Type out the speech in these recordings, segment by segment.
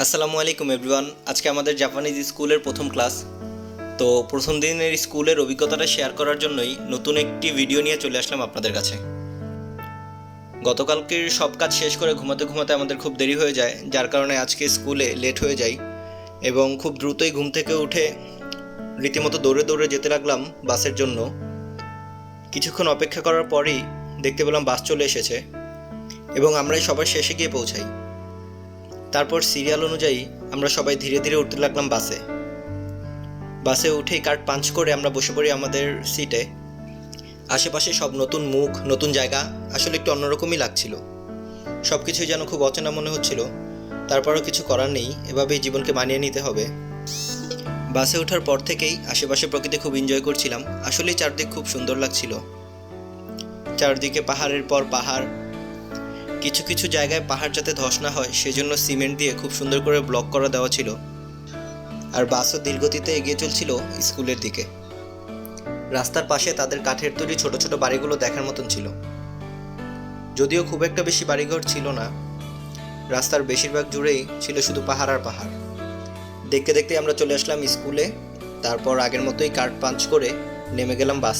আসসালামু আলাইকুম এভরিওয়ান। আজকে আমাদের জাপানিজ স্কুলের প্রথম ক্লাস। তো প্রথম দিনের স্কুলের অভিজ্ঞতাটা শেয়ার করার জন্যই নতুন একটি ভিডিও নিয়ে চলে আসলাম আপনাদের কাছে। গতকালকের সব কাজ শেষ করে ঘুমাতে ঘুমাতে আমাদের খুব দেরি হয়ে যায়, যার কারণে আজকে স্কুলে লেট হয়ে যায় এবং খুব দ্রুতই ঘুম থেকে উঠে রীতিমতো দৌড়ে দৌড়ে যেতে লাগলাম বাসের জন্য। কিছুক্ষণ অপেক্ষা করার পরেই দেখতে পেলাম বাস চলে এসেছে এবং আমরাই সবার শেষে গিয়ে পৌঁছাই। তারপর সিরিয়াল অনুযায়ী আমরা সবাই ধীরে ধীরে উঠতে লাগলাম বাসে উঠেই কার্ড পাঞ্চ করে আমরা বসে পড়ি আমাদের সিটে। আশেপাশে সব নতুন মুখ, নতুন জায়গা, আসলে একটু অন্যরকমই লাগছিল। সব কিছুই যেন খুব অচেনা মনে হচ্ছিল। তারপরও কিছু করার নেই, এভাবেই জীবনকে মানিয়ে নিতে হবে। বাসে ওঠার পর থেকেই আশেপাশে প্রকৃতি খুব এনজয় করছিলাম। আসলেই চারদিক খুব সুন্দর লাগছিল। চারদিকে পাহাড়ের পর পাহাড়, কিছু কিছু জায়গায় পাহাড় যাতে ধস না হয় সেজন্য সিমেন্ট দিয়ে খুব সুন্দর করে ব্লক করা দেওয়া ছিল। আর বাসও ধীরগতিতে এগিয়ে চলছিল স্কুলের দিকে। রাস্তার পাশে তাদের কাঠের তৈরি ছোট ছোট বাড়িগুলো দেখার মতন ছিল, যদিও খুব একটা বেশি বাড়িঘর ছিল না। রাস্তার বেশিরভাগ জুড়েই ছিল শুধু পাহাড় আর পাহাড়। দেখতে দেখতে আমরা চলে আসলাম স্কুলে। তারপর আগের মতোই কার্ড পাঞ্চ করে নেমে গেলাম বাস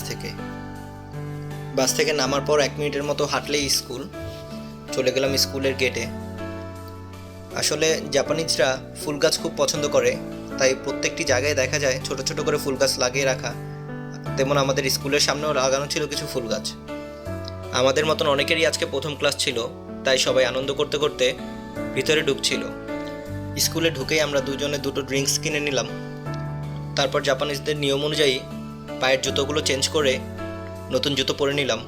থেকে নামার পর 1 মিনিটের মতো হাঁটলেই স্কুল। চলে গেলাম স্কুলের গেটে। আসলে জাপানিজরা ফুল গাছ খুব পছন্দ করে, তাই প্রত্যেকটি জায়গায় দেখা যায় ছোট ছোট করে ফুল গাছ লাগিয়ে রাখা। তেমন আমাদের স্কুলের সামনেও লাগানো ছিল কিছু ফুল গাছ। আমাদের মতন অনেকেরই আজকে প্রথম ক্লাস ছিল, তাই সবাই আনন্দ করতে করতে ভিতরে ঢুকছিল। স্কুলে ঢুকেই আমরা দুজনে দুটো ড্রিঙ্কস কিনে নিলাম। তারপর জাপানিজদের নিয়ম অনুযায়ী পায়ের জুতোগুলো চেঞ্জ করে নতুন জুতো পরে নিলাম।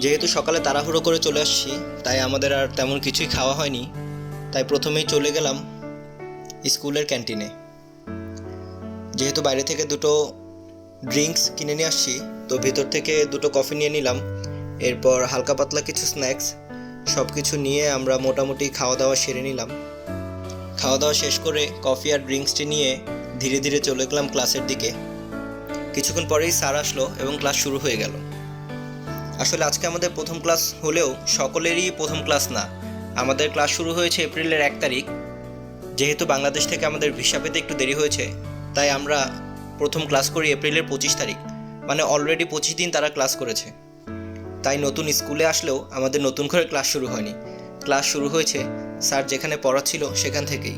যেহেতু সকালে তাড়াহুড়ো করে চলে আসছি, তাই আমাদের আর তেমন কিছুই খাওয়া হয়নি। তাই প্রথমেই চলে গেলাম স্কুলের ক্যান্টিনে। যেহেতু বাইরে থেকে দুটো ড্রিঙ্কস কিনে নিয়ে আসছি, তো ভেতর থেকে দুটো কফি নিয়ে নিলাম। এরপর হালকা পাতলা কিছু স্ন্যাক্স, সব কিছু নিয়ে আমরা মোটামুটি খাওয়া দাওয়া সেরে নিলাম। খাওয়া দাওয়া শেষ করে কফি আর ড্রিঙ্কসটি নিয়ে ধীরে ধীরে চলে গেলাম ক্লাসের দিকে। কিছুক্ষণ পরেই স্যার আসলো এবং ক্লাস শুরু হয়ে গেল। আসলে আজকে আমাদের প্রথম ক্লাস হলেও সকলেরই প্রথম ক্লাস না। আমাদের ক্লাস শুরু হয়েছে এপ্রিলের 1 তারিখ। যেহেতু বাংলাদেশ থেকে আমাদের ভিসা পেতে একটু দেরি হয়েছে, তাই আমরা প্রথম ক্লাস করি এপ্রিলের 25 তারিখ, মানে অলরেডি 25 দিন তারা ক্লাস করেছে। তাই নতুন স্কুলে আসলেও আমাদের নতুন করে ক্লাস শুরু হয়নি। ক্লাস শুরু হয়েছে স্যার যেখানে পড়াচ্ছিল সেখান থেকেই।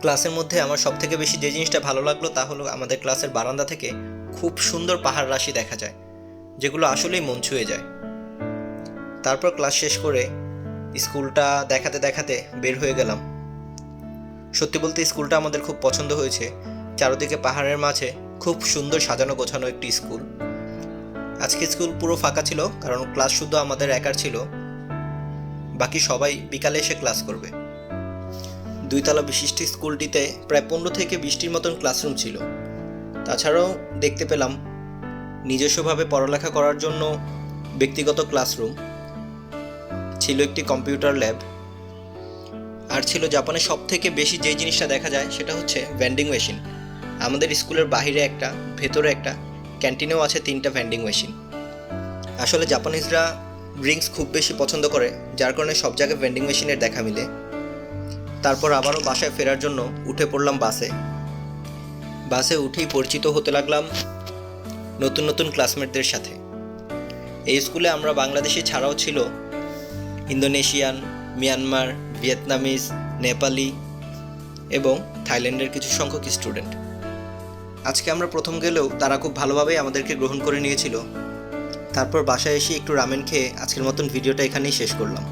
ক্লাসের মধ্যে আমার সবথেকে বেশি যে জিনিসটা ভালো লাগলো তা হলো আমাদের ক্লাসের বারান্দা থেকে খুব সুন্দর পাহাড় রাশি দেখা যায়, যেগুলো আসলেই মন ছুঁয়ে যায়। তারপর ক্লাস শেষ করে স্কুলটা দেখাতে দেখাতে বের হয়ে গেলাম। সত্যি বলতে স্কুলটা আমাদের খুব পছন্দ হয়েছে। চারদিকে পাহাড়ের মাঝে খুব সুন্দর সাজানো গোছানো একটি স্কুল। আজকে স্কুল পুরো ফাঁকা ছিল, কারণ ক্লাস শুধু আমাদের একার ছিল। বাকি সবাই বিকালে এসে ক্লাস করবে। 2 তলা বিশিষ্ট স্কুলটিতে প্রায় 15 থেকে 20টির মতন ক্লাসরুম ছিল। তাছাড়াও দেখতে পেলাম নিজস্বভাবে পড়ালেখা করার জন্য ব্যক্তিগত ক্লাসরুম ছিল, একটি কম্পিউটার ল্যাব, আর ছিল জাপানের সব থেকে বেশি যে জিনিসটা দেখা যায় সেটা হচ্ছে ভেন্ডিং মেশিন। আমাদের স্কুলের বাইরে একটা, ভেতরে একটা, ক্যান্টিনেও আছে 3টা ভেন্ডিং মেশিন। আসলে জাপানিজরা ড্রিঙ্কস খুব বেশি পছন্দ করে, যার কারণে সব জায়গায় ভেন্ডিং মেশিনের দেখা মিলে। তারপর আবারও বাসায় ফেরার জন্য উঠে পড়লাম বাসে উঠেই পরিচিত হতে লাগলাম নতুন নতুন ক্লাসমেটদের সাথে। এই স্কুলে আমরা বাংলাদেশি ছাড়াও ছিল ইন্দোনেশিয়ান, মিয়ানমার, ভিয়েতনামিজ, নেপালি এবং থাইল্যান্ডের কিছু সংখ্যক স্টুডেন্ট। আজকে আমরা প্রথম গেলেও তারা খুব ভালোভাবেই আমাদেরকে গ্রহণ করে নিয়েছিল। তারপর বাসায় এসে একটু রামেন খেয়ে আজকের মতন ভিডিওটা এখানেই শেষ করলাম।